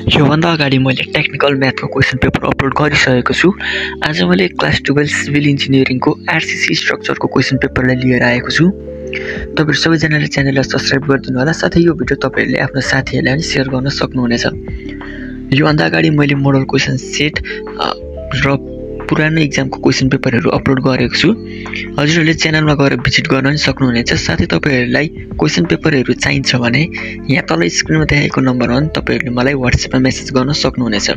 योभन्दा अगाडि मैले टेक्निकल म्याथको क्वेसन पेपर अपलोड गरिसकेको छु। आज मैले क्लास 12 सिभिल इन्जिनियरिङको आरसीसी स्ट्रक्चरको क्वेसन पेपरलाई लिएर आएको छु। तपाईहरु सबैजनाले च्यानललाई सब्स्क्राइब गरिदिनु होला, साथै यो भिडियो तपाईहरुले आफ्नो साथीहरुलाई पनि शेयर गर्न सक्नुहुनेछ। योभन्दा अगाडि मैले मोडल क्वेसन सेट र पुरानो एक्जामको क्वेसन पेपरहरु अपलोड गरेको छु। हजुरहरुले च्यानलमा गएर भिजिट गर्न पनि सक्नुहुनेछ। साथै तपाईहरुलाई क्वेसन पेपरहरु चाहिन्छ भने यहाँ तल स्क्रिनमा देखाएको नम्बरमा तपाईहरुले मलाई WhatsApp मा मेसेज गर्न सक्नुहुनेछ।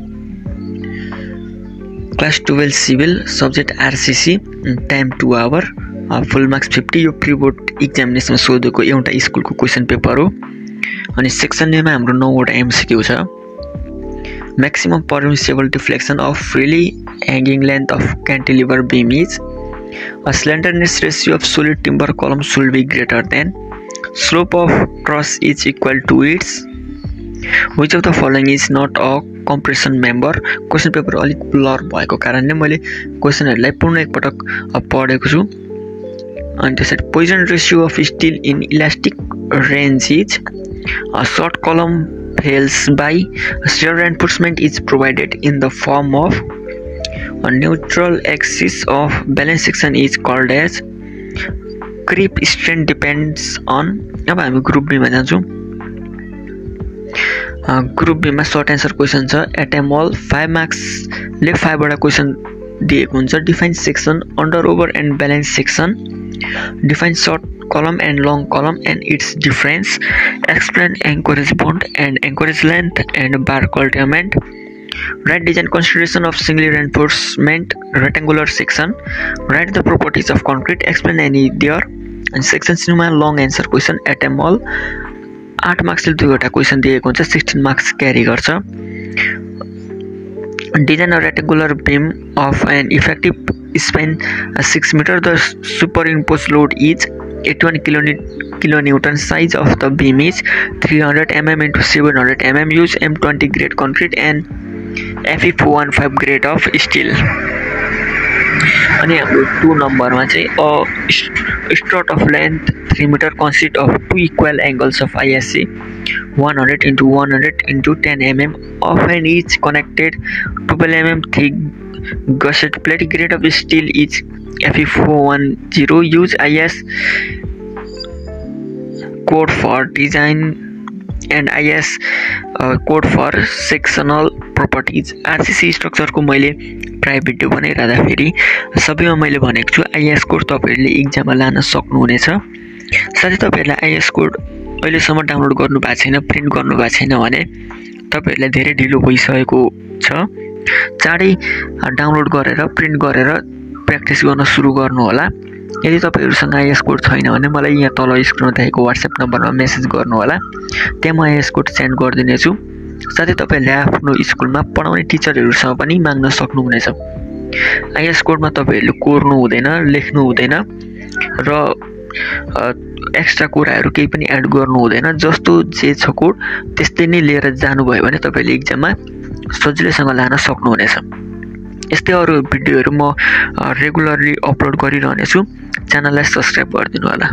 Class 12 civil subject RCC, time 2 hour, full marks 50। यो प्री बोर्ड एक्जामिनेसनमा सोधेको एउटा स्कुलको क्वेसन पेपर हो। अनि सेक्सन ए मा हाम्रो 9 वटा एमसीक्यू छ। Maximum permissible deflection of freely hanging length of cantilever beam is a slenderness ratio of solid timber column should be greater than slope of truss is equal to its which of the following is not a compression member। Question paper अलिक blur भएको कारणले मैले क्वेशनहरुलाई पुनः एकपटक पढेको छु। अनि त्यसैले Poisson ratio of steel in elastic range is a short column fails by shear reinforcement is provided in the form of a neutral axis of balance section is called as creep strain depends on। अब हामी group be मा जान्छौं। Group be मा short answer question छ। एटमोल 5 marks ले 5 वटा question दिएको हुन्छ। Define section under over and balance section, define short column and long column and its difference, explain anchorage bond and anchorage length and bar cultivament, write design consideration of singly reinforcement rectangular section, write the properties of concrete, explain any there। and section C मा long answer question एटमोल 8 marks ले 2 वटा question दिएको हुन्छ। 16 marks क्यारी गर्छ। design a rectangular beam of an effective span 6 meter, the superimposed load is 81 kilonewton, size of the beam is 300 mm into 700 mm, use M20 grade concrete and Fe415 grade of steel। अनि हाम्रो 2 नम्बरमा चाहिँ a strut of length 3 meter consist of 2 equal angles of ISC 100 into 100 into 10 mm of an each connected 12 mm thick gusset plate, grade of steel is Fe410, use IS code for design and IS code for sectional properties। RCC structure को मैले private video बनाइरादा फेरि सबैमा मैले भनेको छु IS code तपाईहरुले एक्जाममा लान सक्नुहुनेछ। साथै तपाईहरुले आईएस कोड अहिलेसम्म डाउनलोड गर्नु भएको छैन, प्रिन्ट गर्नु भएको छैन भने तपाईहरुलाई धेरै ढिलो भइसकेको छ। चाँडै डाउनलोड गरेर प्रिन्ट गरेर प्र्याक्टिस गर्न सुरु गर्नु होला। यदि तपाईहरुसँग आईएस कोड छैन भने मलाई यहाँ तल स्क्रिनमा देखाएको WhatsApp नम्बरमा मेसेज गर्नु होला, त्यहाँ म आईएस कोड सेन्ड गर्दिने छु। साथै तपाईहरुले आफ्नो स्कुलमा पढाउने टिचरहरुसँग पनि माग्न सक्नुहुनेछ। आईएस कोडमा तपाईहरुले कोर्नु हुँदैन, लेख्नु हुँदैन र एक्स्ट्रा कुराहरु केही पनि एड गर्नु हुँदैन। जस्तो जे छ कोड त्यस्तै नै लिएर जानुभयो भने तपाईले एक्जाममा सजिलैसँग लान सक्नुहुनेछ। यस्तै अरु भिडियोहरु म रेगुलरली अपलोड गरिरहने छु। च्यानललाई सब्स्क्राइब गरिदिनु होला।